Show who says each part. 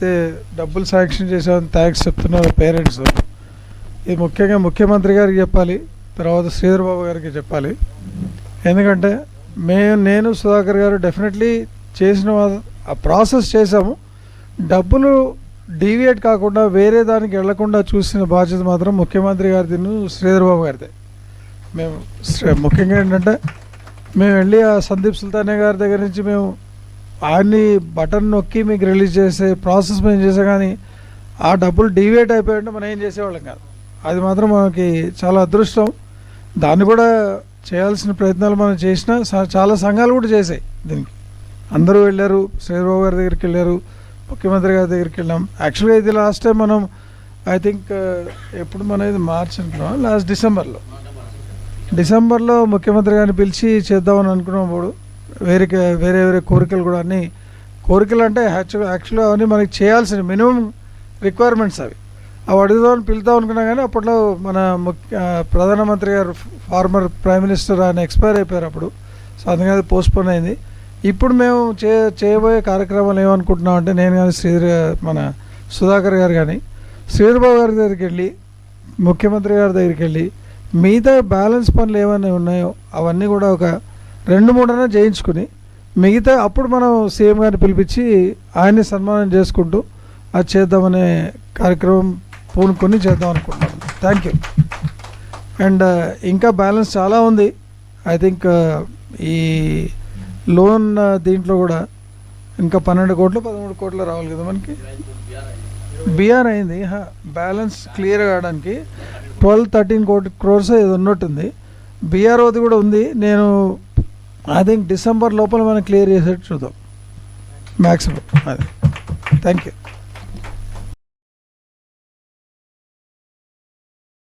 Speaker 1: అయితే డబ్బులు శాంక్షన్ చేసామని థ్యాంక్స్ చెప్తున్నారు పేరెంట్స్. ఇది ముఖ్యంగా ముఖ్యమంత్రి గారికి చెప్పాలి, తర్వాత శ్రీధర్ బాబు గారికి చెప్పాలి. ఎందుకంటే నేను సుధాకర్ గారు డెఫినెట్లీ చేసిన ఆ ప్రాసెస్ చేసాము. డబ్బులు డీవియేట్ కాకుండా వేరే దానికి వెళ్లకుండా చూసిన బాధ్యత మాత్రం ముఖ్యమంత్రి గారిది, శ్రీధర్ బాబు గారిదే. మేము ముఖ్యంగా ఏంటంటే మేము వెళ్ళి ఆ సందీప్ సుల్తానియా గారి దగ్గర నుంచి మేము ఆయన్ని బటన్ నొక్కి మీకు రిలీజ్ చేసే ప్రాసెస్ మేము చేసాం. కానీ ఆ డబ్బులు డీవియేట్ అయిపోయింటే మనం ఏం చేసేవాళ్ళం కాదు. అది మాత్రం మనకి చాలా అదృష్టం. దాన్ని కూడా చేయాల్సిన ప్రయత్నాలు మనం చేసినా చాలా సంఘాలు కూడా చేసాయి. దీనికి అందరూ వెళ్ళారు, శ్రీధర్బాబు గారి దగ్గరికి వెళ్ళారు, ముఖ్యమంత్రి గారి దగ్గరికి వెళ్ళాం. యాక్చువల్గా ఇది లాస్ట్ టైం మనం ఐ థింక్ ఎప్పుడు మనం ఇది మార్చ్ అనుకున్నాం, లాస్ట్ డిసెంబర్లో ముఖ్యమంత్రి గారిని పిలిచి చేద్దామని అనుకున్నప్పుడు వేరే వేరే కోరికలు కూడా అన్నీ కోరికలు అంటే యాక్చువల్గా అవన్నీ మనకి చేయాల్సిన మినిమం రిక్వైర్మెంట్స్ అవి అడుగుదామని పిలుద్దాం అనుకున్నా. కానీ అప్పట్లో మన ప్రధానమంత్రి గారు ఫార్మర్ ప్రైమ్ మినిస్టర్ ఆయన ఎక్స్పైర్ అయిపోయారు అప్పుడు. సో అందుకని అది పోస్ట్పోన్ అయింది. ఇప్పుడు మేము చేయబోయే కార్యక్రమాలు ఏమనుకుంటున్నాం అంటే నేను కానీ మన సుధాకర్ గారు కానీ శ్రీధర్బాబు గారి దగ్గరికి వెళ్ళి ముఖ్యమంత్రి గారి దగ్గరికి వెళ్ళి మిగతా బ్యాలెన్స్ పనులు ఏమైనా ఉన్నాయో అవన్నీ కూడా ఒక 2-3 చేయించుకుని మిగతా అప్పుడు మనం సీఎం గారిని పిలిపించి ఆయన్ని సన్మానం చేసుకుంటూ అది చేద్దామనే కార్యక్రమం పూనుకొని చేద్దాం అనుకుంటున్నాను. Thank you. అండ్ ఇంకా బ్యాలెన్స్ చాలా ఉంది. ఐ థింక్ ఈ లోన్ దీంట్లో కూడా ఇంకా 12 కోట్లు 13 కోట్లు రావాలి కదా మనకి. బీఆర్ అయింది, బ్యాలెన్స్ క్లియర్ కావడానికి 12-13 crores ఏదో ఉన్నట్టుంది. బీఆర్ఓది కూడా ఉంది. నేను ఐ థింక్ డిసెంబర్ లోపల మనం క్లియర్ చేసేట్టు చూద్దాం మ్యాక్సిమం. అది థ్యాంక్ యూ.